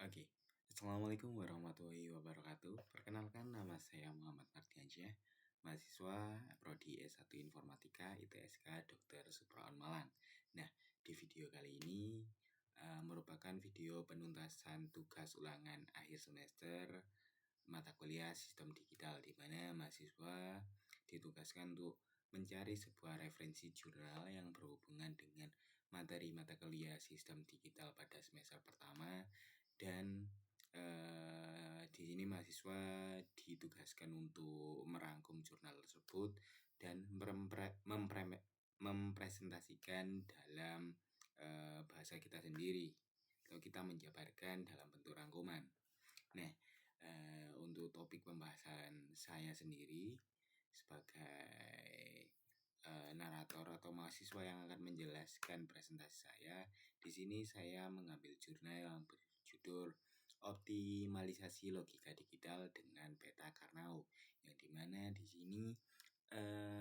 Oke, Assalamualaikum warahmatullahi wabarakatuh. Perkenalkan, nama saya Muhammad Mardiansyah, mahasiswa Prodi S1 Informatika ITSK Dr. Supraon Malang. Nah, di video kali ini merupakan video penuntasan tugas ulangan akhir semester mata kuliah sistem digital, di mana mahasiswa ditugaskan untuk mencari sebuah referensi jurnal yang berhubungan dengan materi mata kuliah sistem digital pada semester pertama. Dan di sini mahasiswa ditugaskan untuk merangkum jurnal tersebut dan mempresentasikan dalam bahasa kita sendiri, atau kita menjabarkan dalam bentuk rangkuman. Nah, untuk topik pembahasan saya sendiri sebagai narator atau mahasiswa yang akan menjelaskan presentasi saya, di sini saya mengambil jurnal yang berjudul Optimalisasi Logika Digital dengan Peta Karnaug, yang dimana di sini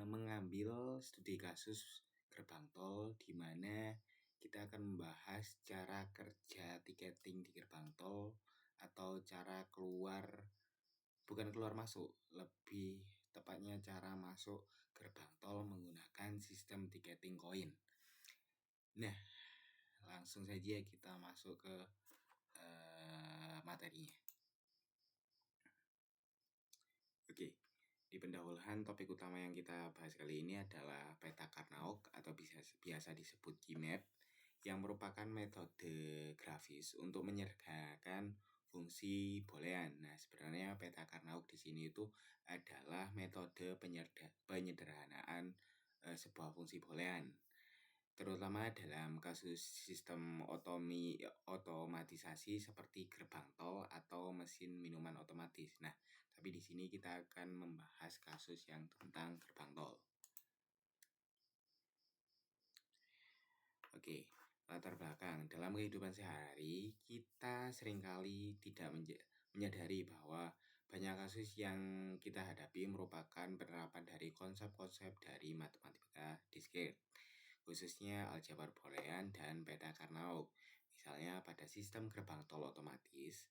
mengambil studi kasus gerbang tol, di mana kita akan membahas cara kerja tiketing di gerbang tol, atau cara bukan keluar masuk, lebih tepatnya cara masuk gerbang tol menggunakan sistem tiketing koin. Nah, langsung saja kita masuk ke materinya. Oke, di pendahuluan topik utama yang kita bahas kali ini adalah peta Karnaug atau biasa disebut Gmap, yang merupakan metode grafis untuk menyederhanakan fungsi boolean. Nah, sebenarnya peta Karnaug di sini itu adalah metode penyederhanaan sebuah fungsi boolean, terutama dalam kasus sistem otomatisasi seperti gerbang tol atau mesin minuman otomatis. Nah, tapi di sini kita akan membahas kasus yang tentang gerbang tol. Oke, latar belakang. Dalam kehidupan sehari-hari, kita seringkali tidak menyadari bahwa banyak kasus yang kita hadapi merupakan penerapan dari konsep-konsep dari matematika diskrit, khususnya aljabar boolean dan peta Karnaug. Misalnya pada sistem gerbang tol otomatis,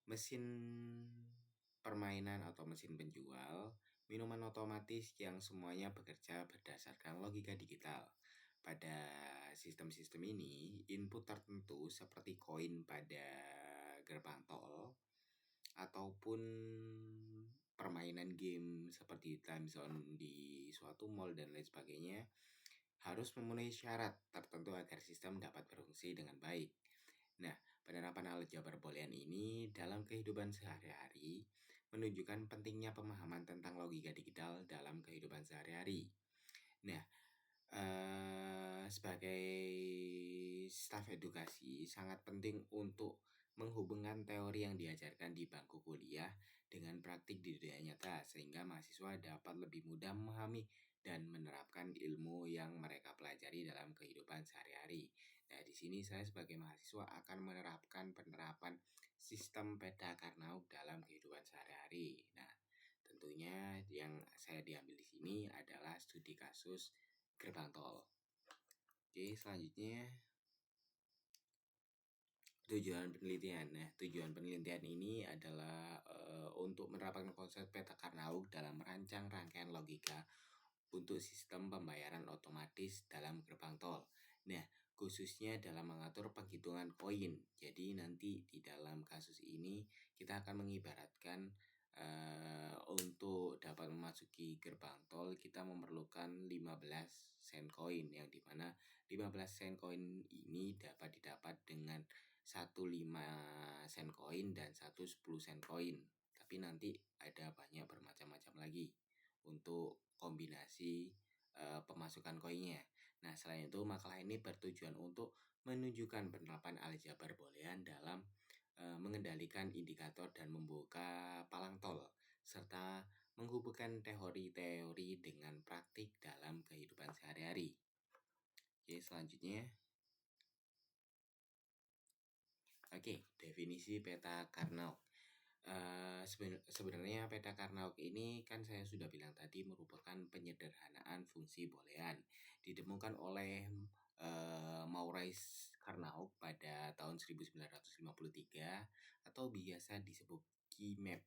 mesin permainan atau mesin penjual, minuman otomatis yang semuanya bekerja berdasarkan logika digital. Pada sistem-sistem ini, input tertentu seperti koin pada gerbang tol ataupun permainan game seperti time zone di suatu mall dan lain sebagainya harus memenuhi syarat tertentu agar sistem dapat berfungsi dengan baik. Nah, penerapan aljabar boolean ini dalam kehidupan sehari-hari menunjukkan pentingnya pemahaman tentang logika digital dalam kehidupan sehari-hari. Nah, sebagai staf edukasi sangat penting untuk menghubungkan teori yang diajarkan di bangku kuliah dengan praktik di dunia nyata, sehingga mahasiswa dapat lebih mudah memahami dan menerapkan ilmu yang mereka pelajari dalam kehidupan sehari-hari. Nah, di sini saya sebagai mahasiswa akan menerapkan penerapan sistem peta Karnaug dalam kehidupan sehari-hari. Nah, tentunya yang saya diambil di sini adalah studi kasus gerbang tol. Oke, selanjutnya tujuan penelitian. Nah, tujuan penelitian ini adalah untuk menerapkan konsep peta Karnaug dalam merancang rangkaian logika untuk sistem pembayaran otomatis dalam gerbang tol. Nah, khususnya dalam mengatur penghitungan koin. Jadi nanti di dalam kasus ini kita akan mengibaratkan untuk dapat memasuki gerbang tol kita memerlukan 15 sen koin, yang dimana 15 sen koin ini dapat didapat dengan 1 5 sen koin dan 1 10 sen koin. Tapi nanti ada banyak bermacam-macam lagi untuk kombinasi pemasukan koinnya. Nah, selain itu makalah ini bertujuan untuk menunjukkan penerapan aljabar boolean dalam mengendalikan indikator dan membuka palang tol, serta menghubungkan teori-teori dengan praktik dalam kehidupan sehari-hari. Oke, selanjutnya. Oke, definisi peta Karnaug. Sebenarnya peta Karnaug ini kan saya sudah bilang tadi merupakan penyederhanaan fungsi boolean, ditemukan oleh Maurice Karnaug pada tahun 1953 atau biasa disebut KeyMap.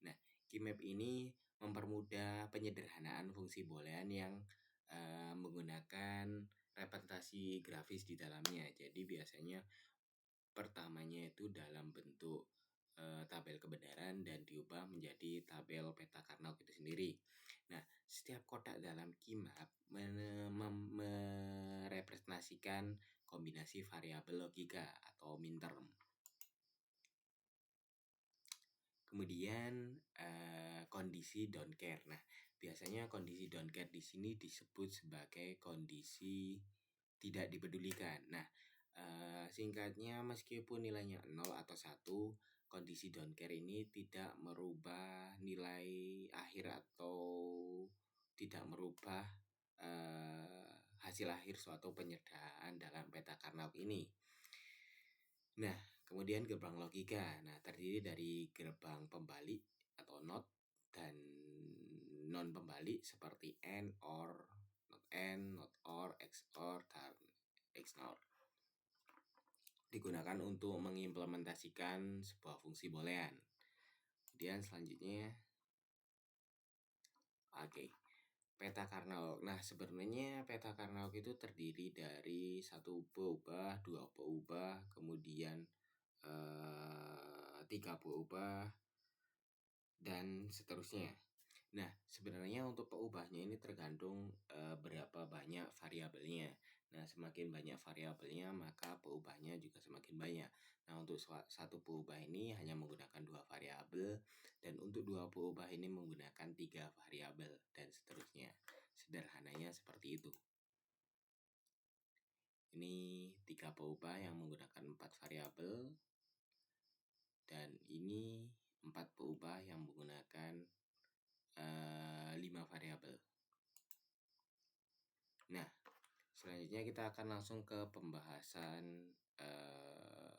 Nah, KeyMap ini mempermudah penyederhanaan fungsi boolean yang menggunakan representasi grafis di dalamnya. Jadi biasanya pertamanya itu dalam bentuk tabel kebenaran dan diubah menjadi tabel peta Karnaug itu sendiri. Nah, setiap kotak dalam KeyMap merepresentasikan kombinasi variabel logika atau minterm. Kemudian kondisi don't care. Nah, biasanya kondisi don't care di sini disebut sebagai kondisi tidak dipedulikan. Nah, singkatnya meskipun nilainya 0 atau 1, kondisi don't care ini tidak merubah nilai akhir atau tidak merubah hasil akhir suatu penyertaan dalam peta Karnaug ini. Nah, kemudian gerbang logika. Nah, terdiri dari gerbang pembalik atau not dan non pembalik seperti AND, OR, not AND, not OR, XOR, dan XNOR. Digunakan untuk mengimplementasikan sebuah fungsi boolean. Kemudian selanjutnya, peta Karnaug. Nah, sebenarnya peta Karnaug itu terdiri dari satu ubah, dua ubah, kemudian 3 ubah, dan seterusnya. Nah, sebenarnya untuk peubahnya ini tergantung berapa banyak variabelnya. Nah, semakin banyak variabelnya, maka peubahnya juga semakin banyak. Nah, untuk satu peubah ini hanya menggunakan 2 variabel, dan untuk 2 peubah ini menggunakan 3 variabel, dan seterusnya. Sederhananya seperti itu. Ini 3 peubah yang menggunakan 4 variabel, dan ini 4 peubah yang menggunakan 5 variabel. Nah, selanjutnya kita akan langsung ke pembahasan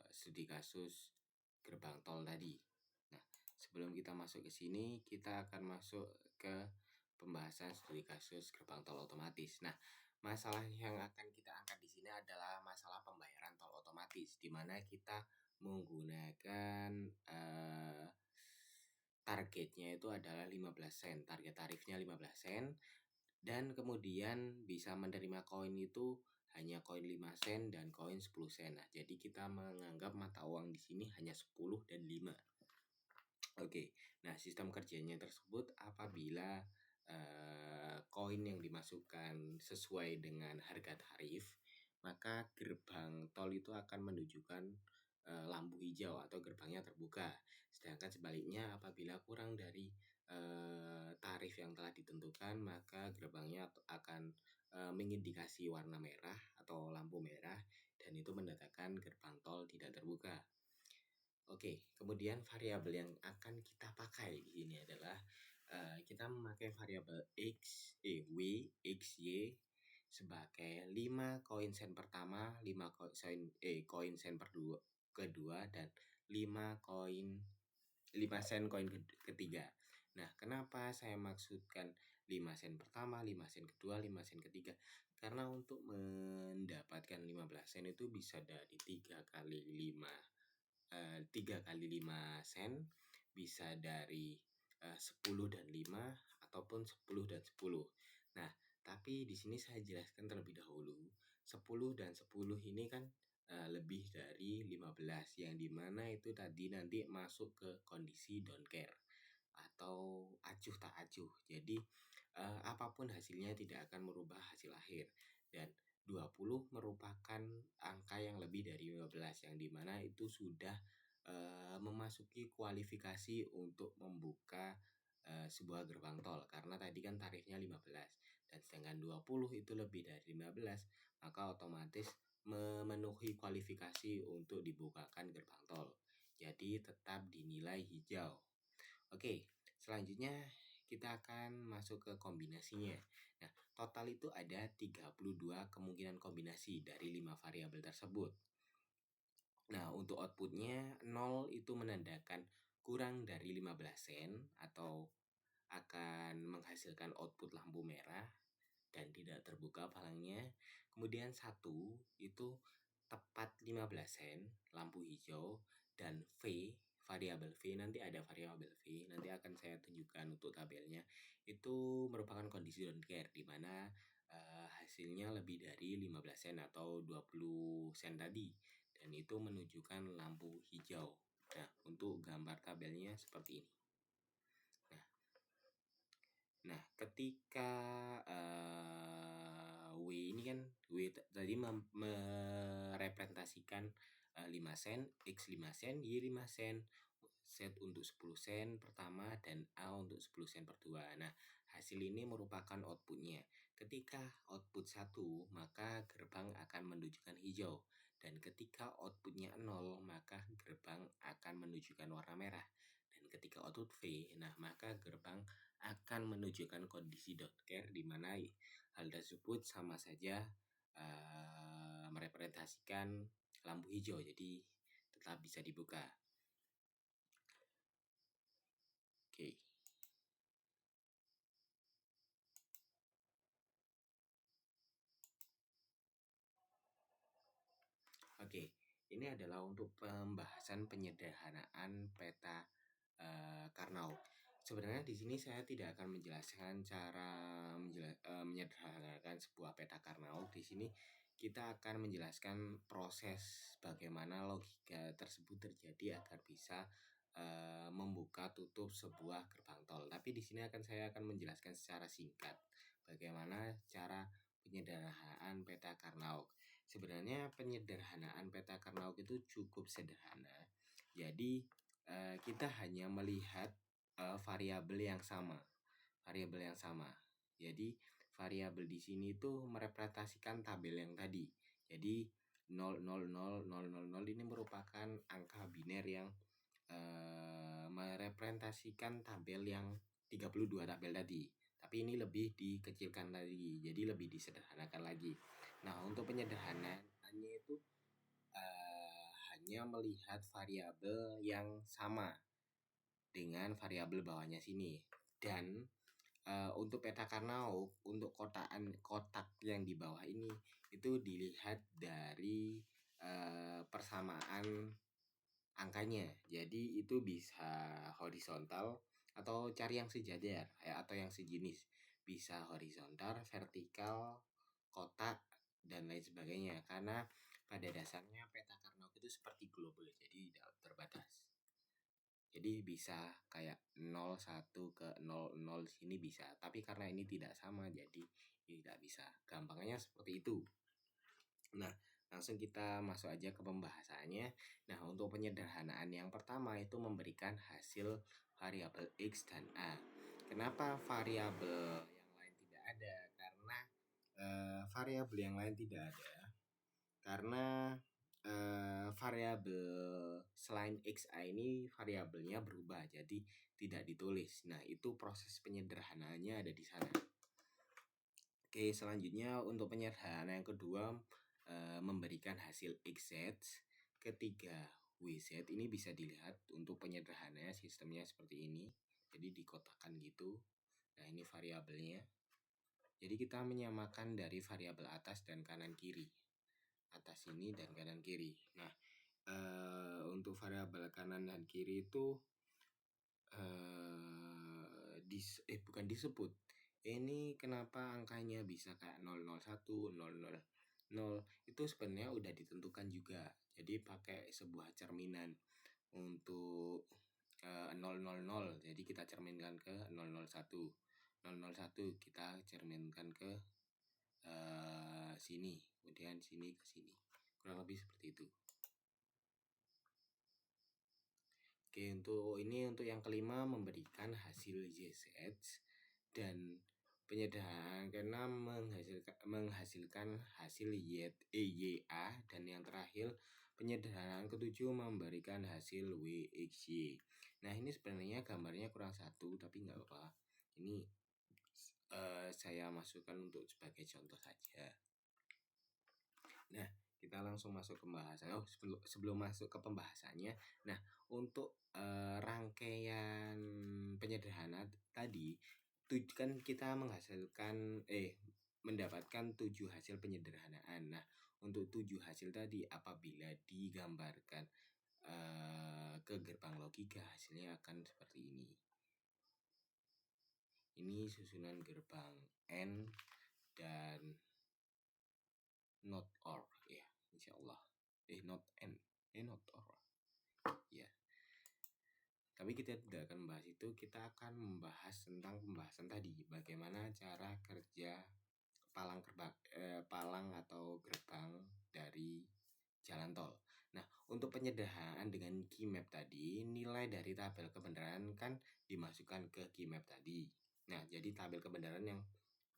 studi kasus gerbang tol tadi. Nah, sebelum kita masuk ke sini, kita akan masuk ke pembahasan studi kasus gerbang tol otomatis. Nah, masalah yang akan kita angkat di sini adalah masalah pembayaran tol otomatis, di mana kita menggunakan targetnya itu adalah 15 sen, target tarifnya 15 sen, dan kemudian bisa menerima koin itu hanya koin 5 sen dan koin 10 sen. Nah, jadi kita menganggap mata uang di sini hanya 10 dan 5. Oke. Nah, sistem kerjanya tersebut apabila koin yang dimasukkan sesuai dengan harga tarif, maka gerbang tol itu akan menunjukkan lampu hijau atau gerbangnya terbuka. Sedangkan sebaliknya apabila kurang dari tarif yang telah ditentukan, maka gerbangnya akan mengindikasi warna merah atau lampu merah, dan itu menandakan gerbang tol tidak terbuka. Oke, kemudian variabel yang akan kita pakai di sini adalah kita memakai variabel Y sebagai 5 koin sen pertama, 5 koin sen kedua, dan 5 sen koin ketiga. Nah, kenapa saya maksudkan 5 sen pertama, 5 sen kedua, 5 sen ketiga? Karena untuk mendapatkan 15 sen itu bisa dari 3 kali 5 sen, bisa dari 10 dan 5, ataupun 10 dan 10. Nah, tapi di sini saya jelaskan terlebih dahulu. 10 dan 10 ini kan lebih dari 15, yang dimana itu tadi nanti masuk ke kondisi don't care atau acuh tak acuh. Jadi apapun hasilnya tidak akan merubah hasil akhir, dan 20 merupakan angka yang lebih dari 15, yang dimana itu sudah memasuki kualifikasi untuk membuka sebuah gerbang tol, karena tadi kan tarifnya 15, dan sedangkan 20 itu lebih dari 15, maka otomatis memenuhi kualifikasi untuk dibukakan gerbang tol. Jadi tetap dinilai hijau. Oke, selanjutnya kita akan masuk ke kombinasinya. Nah, total itu ada 32 kemungkinan kombinasi dari 5 variabel tersebut. Nah, untuk outputnya 0 itu menandakan kurang dari 15 sen atau akan menghasilkan output lampu merah. dan tidak terbuka palangnya. Kemudian 1 itu tepat 15 sen lampu hijau, dan variabel V, nanti ada variabel V, nanti akan saya tunjukkan untuk tabelnya. Itu merupakan kondisi don't care, di mana hasilnya lebih dari 15 sen atau 20 sen tadi, dan itu menunjukkan lampu hijau. Nah, untuk gambar tabelnya seperti ini. Nah, ketika W ini kan, W tadi merepresentasikan 5 sen, X 5 sen, Y 5 sen, Z untuk 10 sen pertama, dan A untuk 10 sen per 2. Nah, hasil ini merupakan outputnya. Ketika output 1, maka gerbang akan menunjukkan hijau. Dan ketika outputnya 0, maka gerbang akan menunjukkan warna merah. Dan ketika output V, nah maka gerbang akan menunjukkan kondisi don't care, di mana hal tersebut sama saja merepresentasikan lampu hijau, jadi tetap bisa dibuka. Oke. Oke, ini adalah untuk pembahasan penyederhanaan peta Karnaug. Sebenarnya di sini saya tidak akan menjelaskan cara menyederhanakan sebuah peta Karnaug. Di sini kita akan menjelaskan proses bagaimana logika tersebut terjadi agar bisa membuka tutup sebuah gerbang tol. Tapi di sini saya akan menjelaskan secara singkat bagaimana cara penyederhanaan peta Karnaug. Sebenarnya penyederhanaan peta Karnaug itu cukup sederhana. Jadi kita hanya melihat variabel yang sama. Jadi variabel di sini itu merepresentasikan tabel yang tadi. Jadi 0000000 ini merupakan angka biner yang merepresentasikan tabel yang 32 tabel tadi. Tapi ini lebih dikecilkan lagi, jadi lebih disederhanakan lagi. Nah, untuk penyederhanaannya itu hanya melihat variabel yang sama dengan variabel bawahnya sini. Dan untuk peta Karnaug, untuk kotak yang di bawah ini itu dilihat dari persamaan angkanya. Jadi itu bisa horizontal atau cari yang sejajar atau yang sejenis. Bisa horizontal, vertikal, kotak, dan lain sebagainya. Karena pada dasarnya peta Karnaug itu seperti global, jadi tidak terbatas. Jadi bisa kayak 01 ke 00 sini bisa, tapi karena ini tidak sama jadi tidak bisa. Gampangnya seperti itu. Nah, langsung kita masuk aja ke pembahasannya. Nah, untuk penyederhanaan yang pertama itu memberikan hasil variabel X dan A. Kenapa variabel yang lain tidak ada? Karena variabel yang lain tidak ada karena variabel selain XA ini variabelnya berubah, jadi tidak ditulis. Nah, itu proses penyederhanaannya ada di sana. Oke, selanjutnya untuk penyederhanaan yang kedua memberikan hasil XZ, ketiga WZ. Ini bisa dilihat untuk penyederhanaannya sistemnya seperti ini. Jadi dikotakkan gitu. Nah, ini variabelnya. Jadi kita menyamakan dari variabel atas dan kanan kiri. Atas ini dan kanan kiri. Nah, untuk variabel kanan dan kiri itu bukan disebut. Ini kenapa angkanya bisa kayak 001, 000. Itu sebenarnya udah ditentukan juga. Jadi pakai sebuah cerminan untuk 000. Jadi kita cerminkan ke 001. 001 kita cerminkan ke sini, kemudian sini ke sini. Kurang lebih seperti itu. Oke, untuk yang kelima memberikan hasil YZ, dan penyederhanaan keenam menghasilkan hasil YA, dan yang terakhir penyederhanaan ketujuh memberikan hasil WXY. Nah, ini sebenarnya gambarnya kurang satu, tapi nggak apa-apa. Ini saya masukkan untuk sebagai contoh saja. Nah, kita langsung masuk ke pembahasan. Sebelum masuk ke pembahasannya, nah untuk rangkaian penyederhanaan tadi, itu kan kita menghasilkan mendapatkan 7 hasil penyederhanaan. Nah, untuk 7 hasil tadi apabila digambarkan ke gerbang logika, hasilnya akan seperti ini. Ini susunan gerbang N dan not OR ya, insyaallah. Not N, not OR. Ya. Tapi kita tidak akan membahas itu, kita akan membahas tentang pembahasan tadi, bagaimana cara kerja palang atau gerbang dari jalan tol. Nah, untuk penyederhanaan dengan key map tadi, nilai dari tabel kebenaran kan dimasukkan ke key map tadi. Nah, jadi tabel kebenaran yang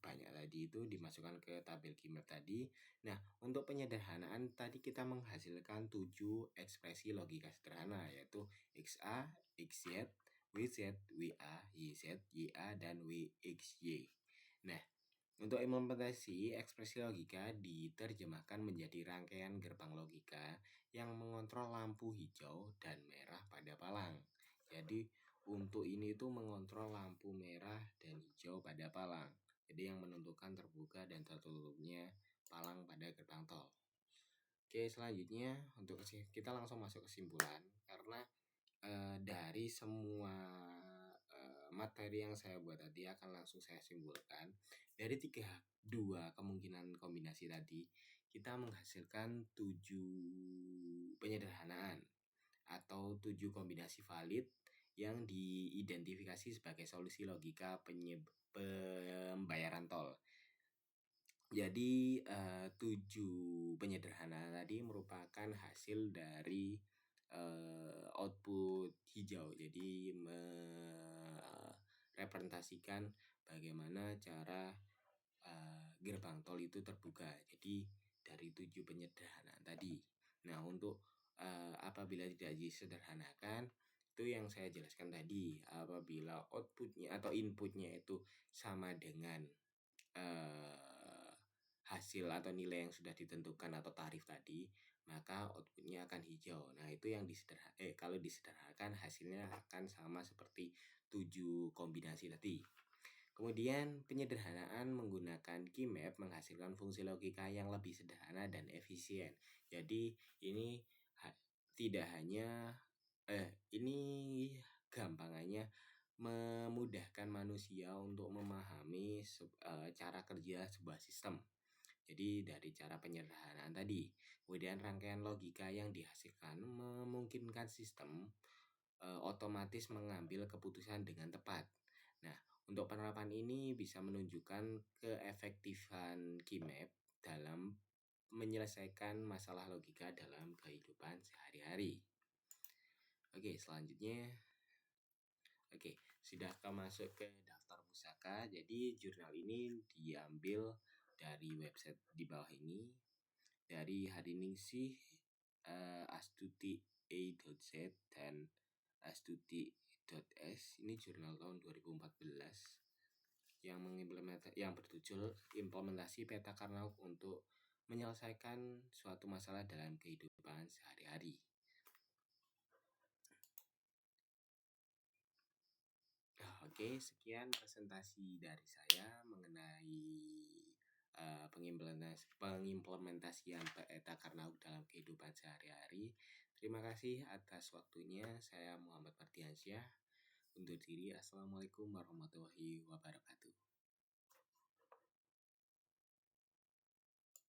banyak tadi itu dimasukkan ke tabel key map tadi. Nah, untuk penyederhanaan tadi kita menghasilkan 7 ekspresi logika sederhana, yaitu XA, XZ, WZ, WA, YZ, YA, dan WXY. Nah, untuk implementasi ekspresi logika diterjemahkan menjadi rangkaian gerbang logika yang mengontrol lampu hijau dan merah pada palang. Jadi untuk ini itu mengontrol lampu merah dan hijau pada palang. Jadi yang menentukan terbuka dan tertutupnya palang pada gerbang tol. Oke, selanjutnya untuk kita langsung masuk kesimpulan, karena dari semua materi yang saya buat tadi akan langsung saya simpulkan. Dari 2 kemungkinan kombinasi tadi, kita menghasilkan 7 penyederhanaan atau 7 kombinasi valid yang diidentifikasi sebagai solusi logika pembayaran tol. Jadi 7 penyederhanaan tadi merupakan hasil dari output hijau. Jadi merepresentasikan bagaimana cara gerbang tol itu terbuka. Jadi dari 7 penyederhanaan tadi. Nah, untuk apabila tidak disederhanakan, itu yang saya jelaskan tadi, apabila outputnya atau inputnya itu sama dengan hasil atau nilai yang sudah ditentukan atau tarif tadi, maka outputnya akan hijau. Nah, itu yang kalau disederhanakan hasilnya akan sama seperti 7 kombinasi tadi. Kemudian penyederhanaan menggunakan key map menghasilkan fungsi logika yang lebih sederhana dan efisien. Jadi ini tidak hanya ini gampangannya memudahkan manusia untuk memahami cara kerja sebuah sistem. Jadi dari cara penyederhanaan tadi, kemudian rangkaian logika yang dihasilkan memungkinkan sistem otomatis mengambil keputusan dengan tepat. Nah, untuk penerapan ini bisa menunjukkan keefektifan key map dalam menyelesaikan masalah logika dalam kehidupan sehari-hari. Oke, selanjutnya. Oke, sudah masuk ke daftar pusaka. Jadi jurnal ini diambil dari website di bawah ini, dari Hariningsih, Astuti A.Z dan Astuti.s. Ini jurnal tahun 2014 yang berjudul implementasi peta Karnaug untuk menyelesaikan suatu masalah dalam kehidupan sehari-hari. Oke, sekian presentasi dari saya mengenai pengimplementasian peta Karnaug dalam kehidupan sehari-hari. Terima kasih atas waktunya. Saya Muhammad Mardiansyah. Undur diri. Assalamualaikum warahmatullahi wabarakatuh.